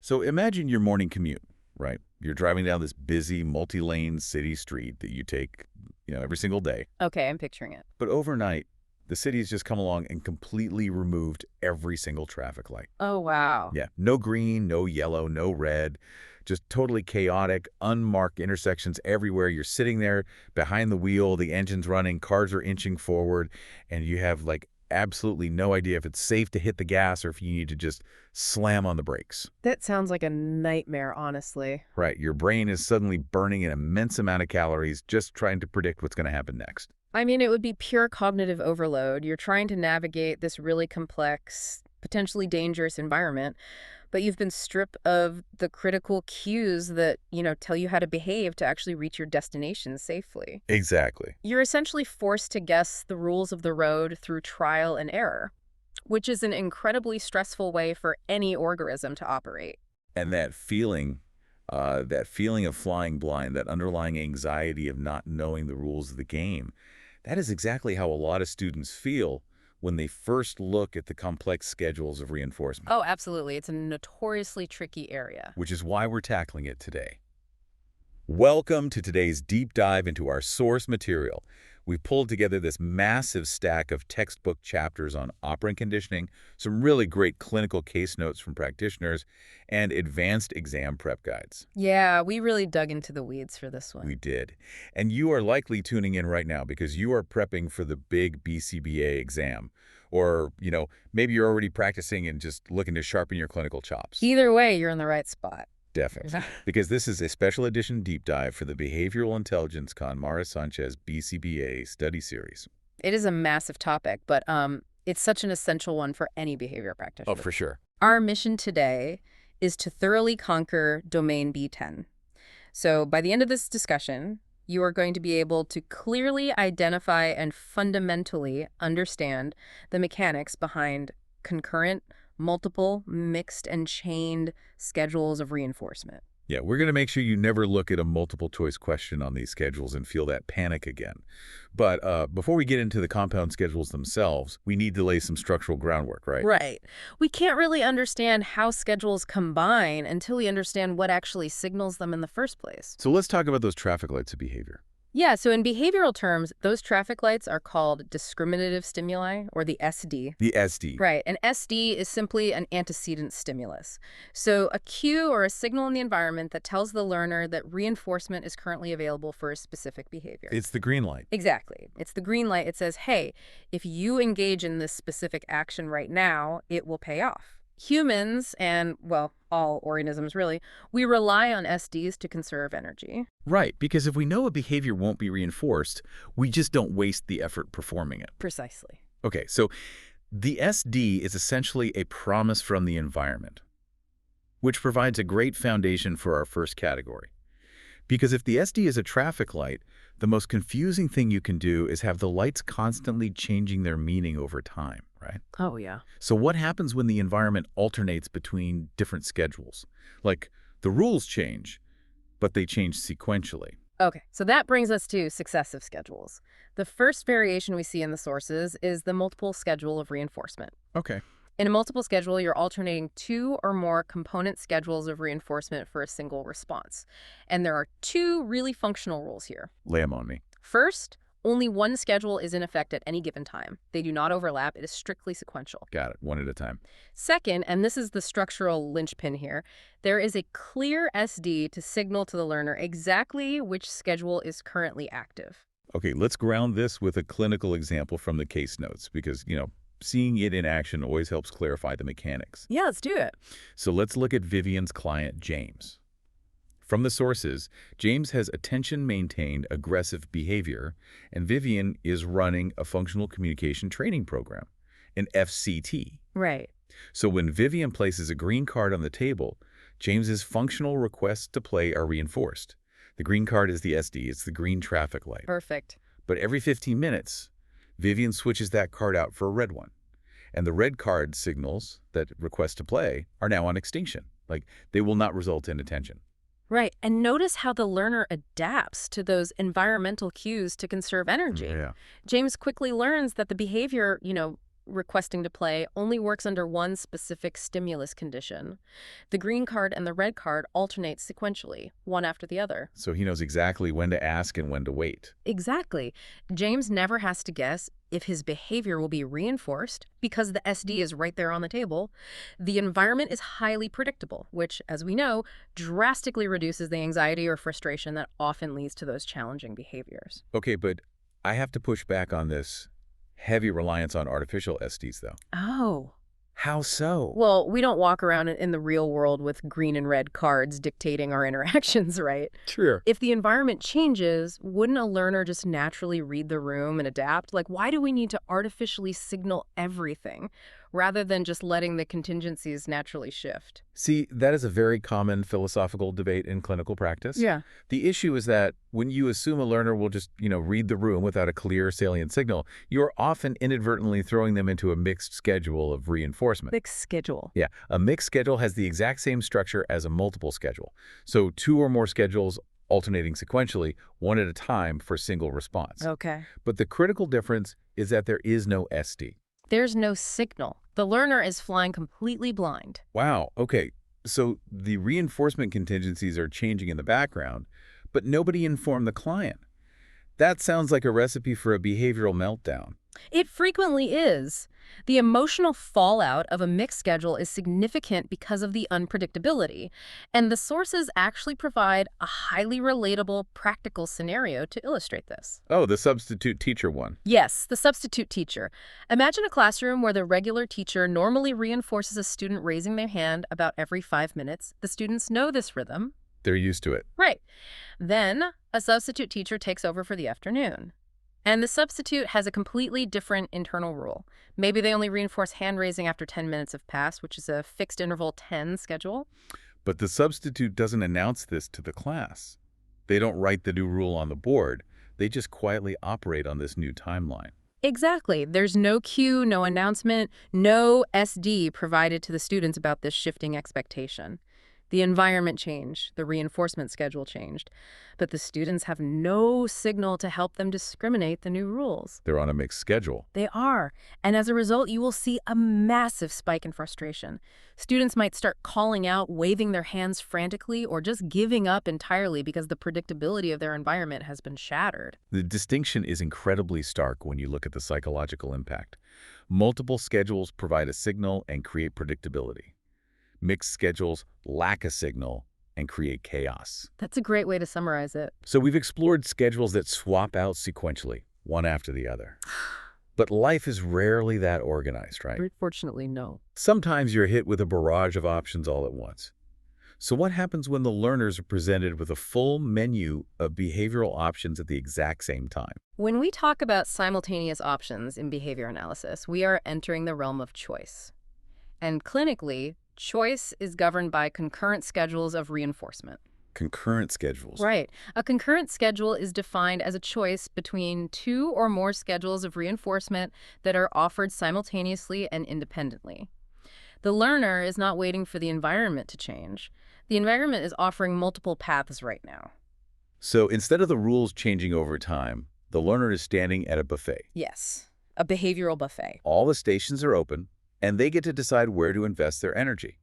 So imagine your morning commute, right? You're driving down this busy, multi-lane city street that you take, every single day. Okay, I'm picturing it. But overnight, the city's just come along and completely removed every single traffic light. Oh, wow. Yeah, no green, no yellow, no red, just totally chaotic, unmarked intersections everywhere. You're sitting there behind the wheel, the engine's running, cars are inching forward, and you have absolutely no idea if it's safe to hit the gas or if you need to just slam on the brakes. That sounds like a nightmare, honestly. Right, your brain is suddenly burning an immense amount of calories just trying to predict what's going to happen next. I mean, it would be pure cognitive overload. You're trying to navigate this really complex, potentially dangerous environment, but you've been stripped of the critical cues that, tell you how to behave to actually reach your destination safely. Exactly. You're essentially forced to guess the rules of the road through trial and error, which is an incredibly stressful way for any organism to operate. And that feeling of flying blind, that underlying anxiety of not knowing the rules of the game, that is exactly how a lot of students feel when they first look at the complex schedules of reinforcement. Oh, absolutely. It's a notoriously tricky area. Which is why we're tackling it today. Welcome to today's deep dive into our source material. We've pulled together this massive stack of textbook chapters on operant conditioning, some really great clinical case notes from practitioners, and advanced exam prep guides. Yeah, we really dug into the weeds for this one. We did. And you are likely tuning in right now because you are prepping for the big BCBA exam. Or, maybe you're already practicing and just looking to sharpen your clinical chops. Either way, you're in the right spot. Definitely. Because this is a special edition deep dive for the Behavioral Intelligence Con Mara Sánchez BCBA study series. It is a massive topic, but it's such an essential one for any behavior practitioner. Oh, for sure. Our mission today is to thoroughly conquer domain B10. So by the end of this discussion, you are going to be able to clearly identify and fundamentally understand the mechanics behind concurrent, multiple, mixed, and chained schedules of reinforcement. Yeah, we're going to make sure you never look at a multiple choice question on these schedules and feel that panic again. But before we get into the compound schedules themselves, we need to lay some structural groundwork, right? Right. We can't really understand how schedules combine until we understand what actually signals them in the first place. So let's talk about those traffic lights of behavior. Yeah, so in behavioral terms, those traffic lights are called discriminative stimuli, or the SD. The SD. Right, and SD is simply an antecedent stimulus. So a cue or a signal in the environment that tells the learner that reinforcement is currently available for a specific behavior. It's the green light. Exactly. It's the green light. It says, hey, if you engage in this specific action right now, it will pay off. Humans, and, well, all organisms really, we rely on SDs to conserve energy. Right, because if we know a behavior won't be reinforced, we just don't waste the effort performing it. Precisely. Okay, so the SD is essentially a promise from the environment, which provides a great foundation for our first category. Because if the SD is a traffic light, the most confusing thing you can do is have the lights constantly changing their meaning over time, right? Oh, yeah. So what happens when the environment alternates between different schedules? Like, the rules change, but they change sequentially. Okay, so that brings us to successive schedules. The first variation we see in the sources is the multiple schedule of reinforcement. Okay. In a multiple schedule, you're alternating two or more component schedules of reinforcement for a single response. And there are two really functional rules here. Lay them on me. First, only one schedule is in effect at any given time. They do not overlap. It is strictly sequential. Got it. One at a time. Second, and this is the structural linchpin here, there is a clear SD to signal to the learner exactly which schedule is currently active. Okay, let's ground this with a clinical example from the case notes because, seeing it in action always helps clarify the mechanics. Yeah, let's do it. So let's look at Vivian's client, James. From the sources, James has attention-maintained aggressive behavior, and Vivian is running a functional communication training program, an FCT. Right. So when Vivian places a green card on the table, James's functional requests to play are reinforced. The green card is the SD, it's the green traffic light. Perfect. But every 15 minutes, Vivian switches that card out for a red one. And the red card signals that request to play are now on extinction. Like, they will not result in attention. Right. And notice how the learner adapts to those environmental cues to conserve energy. Yeah. James quickly learns that the behavior, requesting to play only works under one specific stimulus condition. The green card and the red card alternate sequentially, one after the other. So he knows exactly when to ask and when to wait. Exactly. James never has to guess if his behavior will be reinforced because the SD is right there on the table. The environment is highly predictable, which, as we know, drastically reduces the anxiety or frustration that often leads to those challenging behaviors. Okay, but I have to push back on this heavy reliance on artificial SDs, though. Oh. How so? Well, we don't walk around in the real world with green and red cards dictating our interactions, right? Sure. If the environment changes, wouldn't a learner just naturally read the room and adapt? Like, why do we need to artificially signal everything rather than just letting the contingencies naturally shift? See, that is a very common philosophical debate in clinical practice. Yeah. The issue is that when you assume a learner will just, read the room without a clear salient signal, you're often inadvertently throwing them into a mixed schedule of reinforcement. Mixed schedule. Yeah, a mixed schedule has the exact same structure as a multiple schedule. So 2 or more schedules alternating sequentially, one at a time for single response. Okay. But the critical difference is that there is no SD. There's no signal. The learner is flying completely blind. Wow, okay. So the reinforcement contingencies are changing in the background, but nobody informed the client. That sounds like a recipe for a behavioral meltdown. It frequently is. The emotional fallout of a mixed schedule is significant because of the unpredictability, and the sources actually provide a highly relatable, practical scenario to illustrate this. Oh, the substitute teacher one. Yes, the substitute teacher. Imagine a classroom where the regular teacher normally reinforces a student raising their hand about every 5 minutes. The students know this rhythm. They're used to it. Right. Then a substitute teacher takes over for the afternoon. And the substitute has a completely different internal rule. Maybe they only reinforce hand raising after 10 minutes have passed, which is a fixed interval 10 schedule. But the substitute doesn't announce this to the class. They don't write the new rule on the board. They just quietly operate on this new timeline. Exactly. There's no cue, no announcement, no SD provided to the students about this shifting expectation. The environment changed, the reinforcement schedule changed, but the students have no signal to help them discriminate the new rules. They're on a mixed schedule. They are, and as a result, you will see a massive spike in frustration. Students might start calling out, waving their hands frantically, or just giving up entirely because the predictability of their environment has been shattered. The distinction is incredibly stark when you look at the psychological impact. Multiple schedules provide a signal and create predictability. Mixed schedules lack a signal and create chaos. That's a great way to summarize it. So we've explored schedules that swap out sequentially, one after the other. But life is rarely that organized, right? Fortunately, no. Sometimes you're hit with a barrage of options all at once. So what happens when the learners are presented with a full menu of behavioral options at the exact same time? When we talk about simultaneous options in behavior analysis, we are entering the realm of choice. And clinically, choice is governed by concurrent schedules of reinforcement. Concurrent schedules. Right. A concurrent schedule is defined as a choice between 2 or more schedules of reinforcement that are offered simultaneously and independently. The learner is not waiting for the environment to change. The environment is offering multiple paths right now. So instead of the rules changing over time, the learner is standing at a buffet. Yes, a behavioral buffet. All the stations are open, and they get to decide where to invest their energy.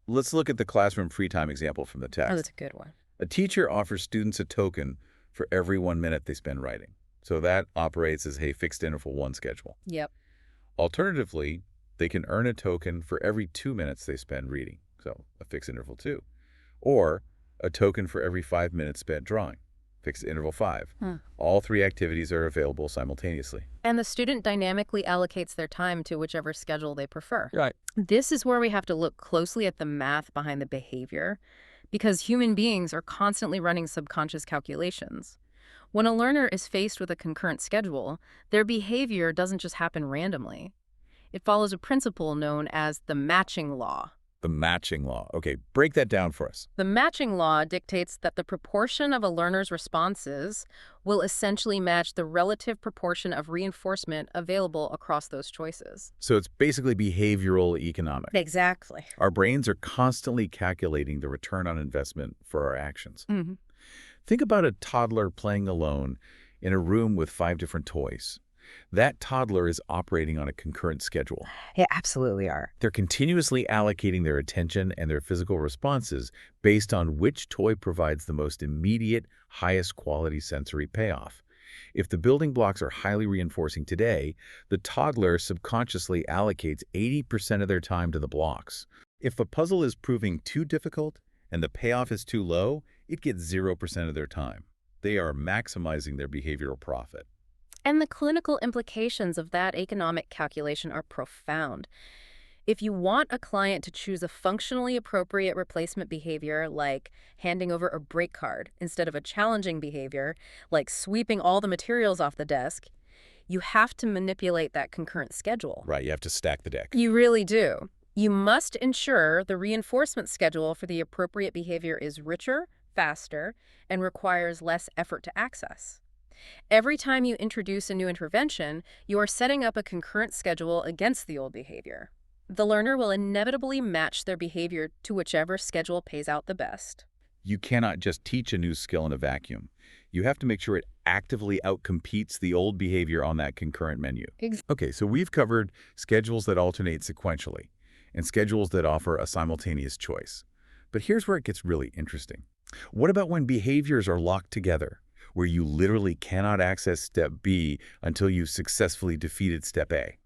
Let's look at the classroom free time example from the text. Oh, that's a good one. A teacher offers students a token for every 1 minute they spend writing. So that operates as a fixed interval 1 schedule. Yep. Alternatively, they can earn a token for every 2 minutes they spend reading, so a fixed interval 2. Or a token for every 5 minutes spent drawing, fixed interval 5. All 3 activities are available simultaneously. And the student dynamically allocates their time to whichever schedule they prefer. Right. This is where we have to look closely at the math behind the behavior, because human beings are constantly running subconscious calculations. When a learner is faced with a concurrent schedule, their behavior doesn't just happen randomly. It follows a principle known as the matching law. The matching law. Okay, break that down for us. The matching law dictates that the proportion of a learner's responses will essentially match the relative proportion of reinforcement available across those choices. So it's basically behavioral economics. Exactly. Our brains are constantly calculating the return on investment for our actions. Think about a toddler playing alone in a room with 5 different toys. That toddler is operating on a concurrent schedule. They absolutely are. They're continuously allocating their attention and their physical responses based on which toy provides the most immediate, highest quality sensory payoff. If the building blocks are highly reinforcing today, the toddler subconsciously allocates 80% of their time to the blocks. If a puzzle is proving too difficult and the payoff is too low, it gets 0% of their time. They are maximizing their behavioral profit. And the clinical implications of that economic calculation are profound. If you want a client to choose a functionally appropriate replacement behavior, like handing over a break card instead of a challenging behavior, like sweeping all the materials off the desk, you have to manipulate that concurrent schedule. Right, you have to stack the deck. You really do. You must ensure the reinforcement schedule for the appropriate behavior is richer, faster, and requires less effort to access. Every time you introduce a new intervention, you are setting up a concurrent schedule against the old behavior. The learner will inevitably match their behavior to whichever schedule pays out the best. You cannot just teach a new skill in a vacuum. You have to make sure it actively outcompetes the old behavior on that concurrent menu. Okay, so we've covered schedules that alternate sequentially and schedules that offer a simultaneous choice. But here's where it gets really interesting. What about when behaviors are locked together, where you literally cannot access step B until you've successfully defeated step A?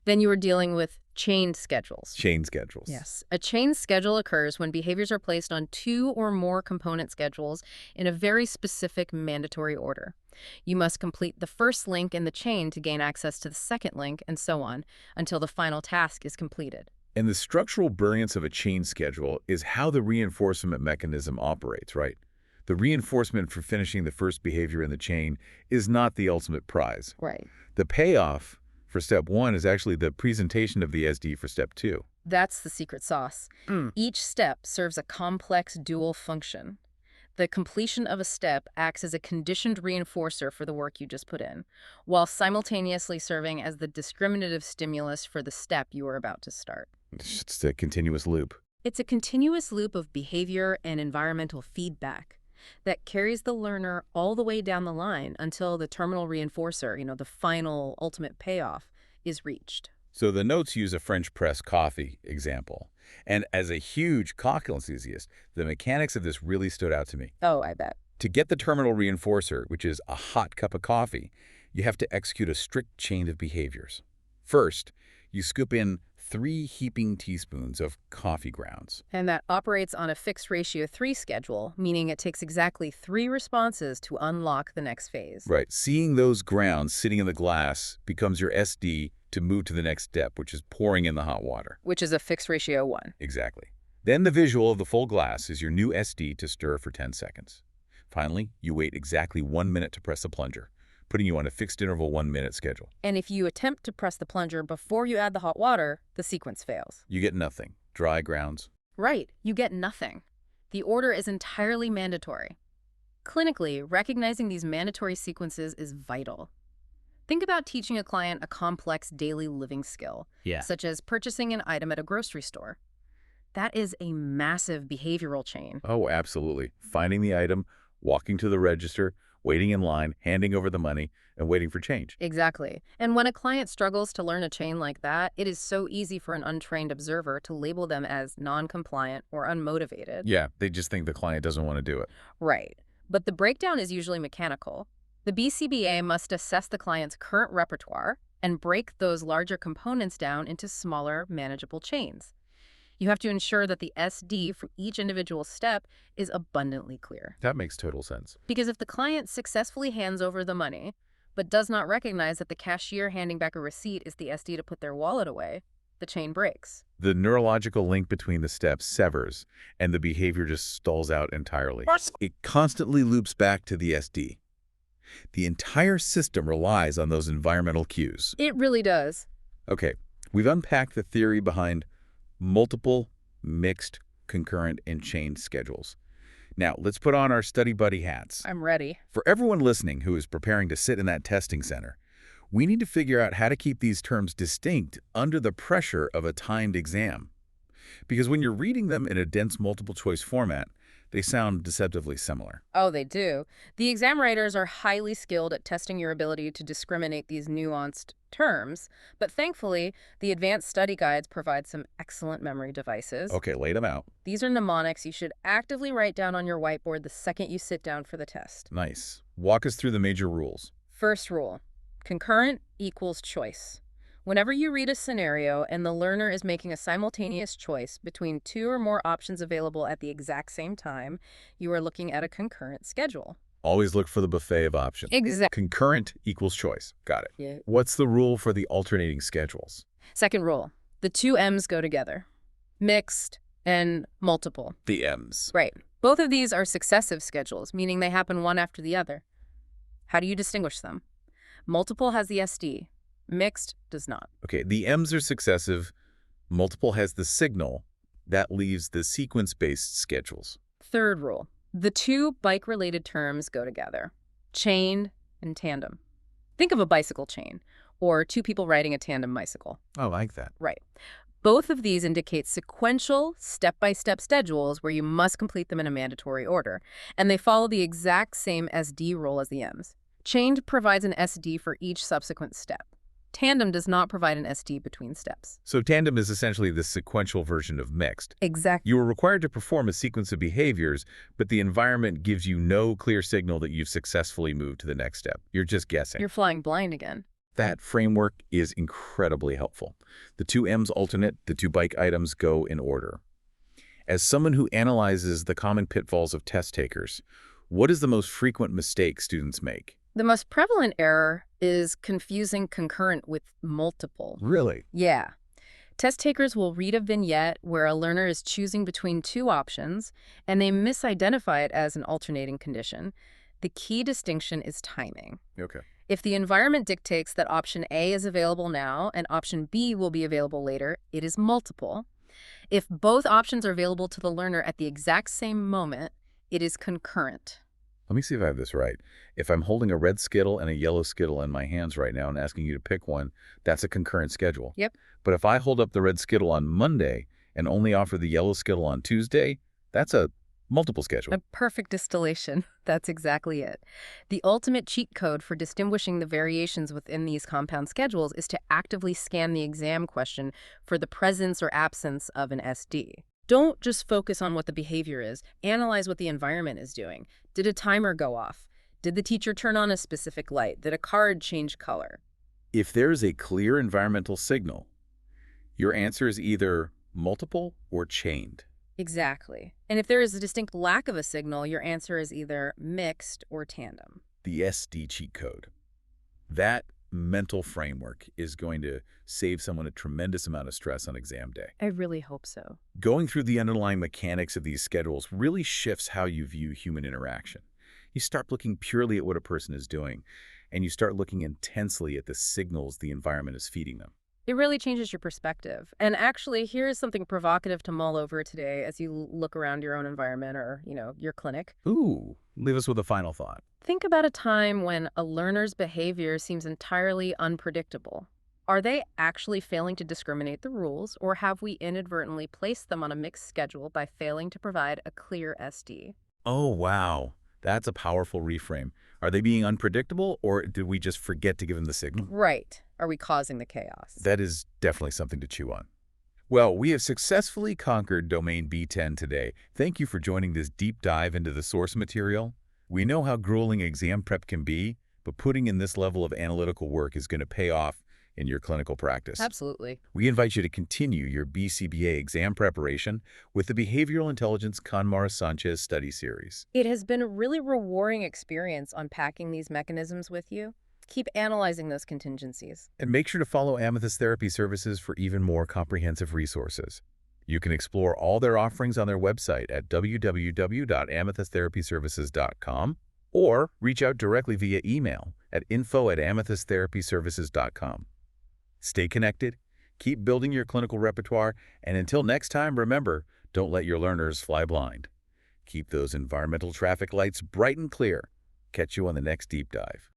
Then you are dealing with chained schedules. Chain schedules. Yes. A chain schedule occurs when behaviors are placed on two or more component schedules in a very specific mandatory order. You must complete the first link in the chain to gain access to the second link, and so on, until the final task is completed. And the structural brilliance of a chain schedule is how the reinforcement mechanism operates, right? The reinforcement for finishing the first behavior in the chain is not the ultimate prize. Right. The payoff for step 1 is actually the presentation of the SD for step 2. That's the secret sauce. Each step serves a complex dual function. The completion of a step acts as a conditioned reinforcer for the work you just put in, while simultaneously serving as the discriminative stimulus for the step you are about to start. It's a continuous loop. It's a continuous loop of behavior and environmental feedback that carries the learner all the way down the line until the terminal reinforcer, the final ultimate payoff, is reached. So the notes use a French press coffee example. And as a huge cocktail enthusiast, the mechanics of this really stood out to me. Oh, I bet. To get the terminal reinforcer, which is a hot cup of coffee, you have to execute a strict chain of behaviors. First, you scoop in 3 heaping teaspoons of coffee grounds. And that operates on a fixed ratio 3 schedule, meaning it takes exactly 3 responses to unlock the next phase. Right. Seeing those grounds sitting in the glass becomes your SD to move to the next step, which is pouring in the hot water. Which is a fixed ratio 1. Exactly. Then the visual of the full glass is your new SD to stir for 10 seconds. Finally, you wait exactly 1 minute to press the plunger, putting you on a fixed interval 1-minute schedule. And if you attempt to press the plunger before you add the hot water, the sequence fails. You get nothing. Dry grounds. Right. You get nothing. The order is entirely mandatory. Clinically, recognizing these mandatory sequences is vital. Think about teaching a client a complex daily living skill, such as purchasing an item at a grocery store. That is a massive behavioral chain. Oh, absolutely. Finding the item, walking to the register, waiting in line, handing over the money, and waiting for change. Exactly. And when a client struggles to learn a chain like that, it is so easy for an untrained observer to label them as non-compliant or unmotivated. Yeah, they just think the client doesn't want to do it. Right. But the breakdown is usually mechanical. The BCBA must assess the client's current repertoire and break those larger components down into smaller, manageable chains. You have to ensure that the SD for each individual step is abundantly clear. That makes total sense. Because if the client successfully hands over the money, but does not recognize that the cashier handing back a receipt is the SD to put their wallet away, the chain breaks. The neurological link between the steps severs, and the behavior just stalls out entirely. It constantly loops back to the SD. The entire system relies on those environmental cues. It really does. Okay, we've unpacked the theory behind multiple, mixed, concurrent, and chained schedules. Now, let's put on our study buddy hats. I'm ready. For everyone listening who is preparing to sit in that testing center, we need to figure out how to keep these terms distinct under the pressure of a timed exam. Because when you're reading them in a dense multiple-choice format, they sound deceptively similar. Oh, they do. The exam writers are highly skilled at testing your ability to discriminate these nuanced terms, but thankfully, the advanced study guides provide some excellent memory devices. Okay, lay them out. These are mnemonics you should actively write down on your whiteboard the second you sit down for the test. Nice. Walk us through the major rules. First rule, concurrent equals choice. Whenever you read a scenario and the learner is making a simultaneous choice between two or more options available at the exact same time, you are looking at a concurrent schedule. Always look for the buffet of options. Exactly. Concurrent equals choice. Got it. Yeah. What's the rule for the alternating schedules? Second rule, the two M's go together. Mixed and multiple. The M's. Right. Both of these are successive schedules, meaning they happen one after the other. How do you distinguish them? Multiple has the SD. Mixed does not. Okay, the M's are successive. Multiple has the signal. That leaves the sequence-based schedules. Third rule, the two bike-related terms go together. Chain and tandem. Think of a bicycle chain, or two people riding a tandem bicycle. I like that. Right. Both of these indicate sequential, step-by-step schedules where you must complete them in a mandatory order, and they follow the exact same SD rule as the M's. Chained provides an SD for each subsequent step. Tandem does not provide an SD between steps. So tandem is essentially the sequential version of mixed. Exactly. You are required to perform a sequence of behaviors, but the environment gives you no clear signal that you've successfully moved to the next step. You're just guessing. You're flying blind again. That framework is incredibly helpful. The two M's alternate, the two bike items go in order. As someone who analyzes the common pitfalls of test takers, what is the most frequent mistake students make? The most prevalent error is confusing concurrent with multiple. Really? Yeah. Test takers will read a vignette where a learner is choosing between two options, and they misidentify it as an alternating condition. The key distinction is timing. Okay. If the environment dictates that option A is available now and option B will be available later, it is multiple. If both options are available to the learner at the exact same moment, it is concurrent. Let me see if I have this right. If I'm holding a red Skittle and a yellow Skittle in my hands right now and asking you to pick one, that's a concurrent schedule. Yep. But if I hold up the red Skittle on Monday and only offer the yellow Skittle on Tuesday, that's a multiple schedule. A perfect distillation. That's exactly it. The ultimate cheat code for distinguishing the variations within these compound schedules is to actively scan the exam question for the presence or absence of an SD. Don't just focus on what the behavior is. Analyze what the environment is doing. Did a timer go off? Did the teacher turn on a specific light? Did a card change color? If there is a clear environmental signal, your answer is either multiple or chained. Exactly. And if there is a distinct lack of a signal, your answer is either mixed or tandem. The SD cheat code. That mental framework is going to save someone a tremendous amount of stress on exam day. I really hope so. Going through the underlying mechanics of these schedules really shifts how you view human interaction. You start looking purely at what a person is doing, and you start looking intensely at the signals the environment is feeding them. It really changes your perspective. And actually, here's something provocative to mull over today as you look around your own environment or, your clinic. Ooh, leave us with a final thought. Think about a time when a learner's behavior seems entirely unpredictable. Are they actually failing to discriminate the rules, or have we inadvertently placed them on a mixed schedule by failing to provide a clear SD? Oh, wow. That's a powerful reframe. Are they being unpredictable, or did we just forget to give them the signal? Right. Are we causing the chaos? That is definitely something to chew on. Well, we have successfully conquered Domain B10 today. Thank you for joining this deep dive into the source material. We know how grueling exam prep can be, but putting in this level of analytical work is going to pay off in your clinical practice. Absolutely. We invite you to continue your BCBA exam preparation with the Behavioral Intelligence Mara Sánchez study series. It has been a really rewarding experience unpacking these mechanisms with you. Keep analyzing those contingencies. And make sure to follow Amethyst Therapy Services for even more comprehensive resources. You can explore all their offerings on their website at www.amethysttherapyservices.com or reach out directly via email at info@amethysttherapyservices.com. Stay connected, keep building your clinical repertoire, and until next time, remember, don't let your learners fly blind. Keep those environmental traffic lights bright and clear. Catch you on the next deep dive.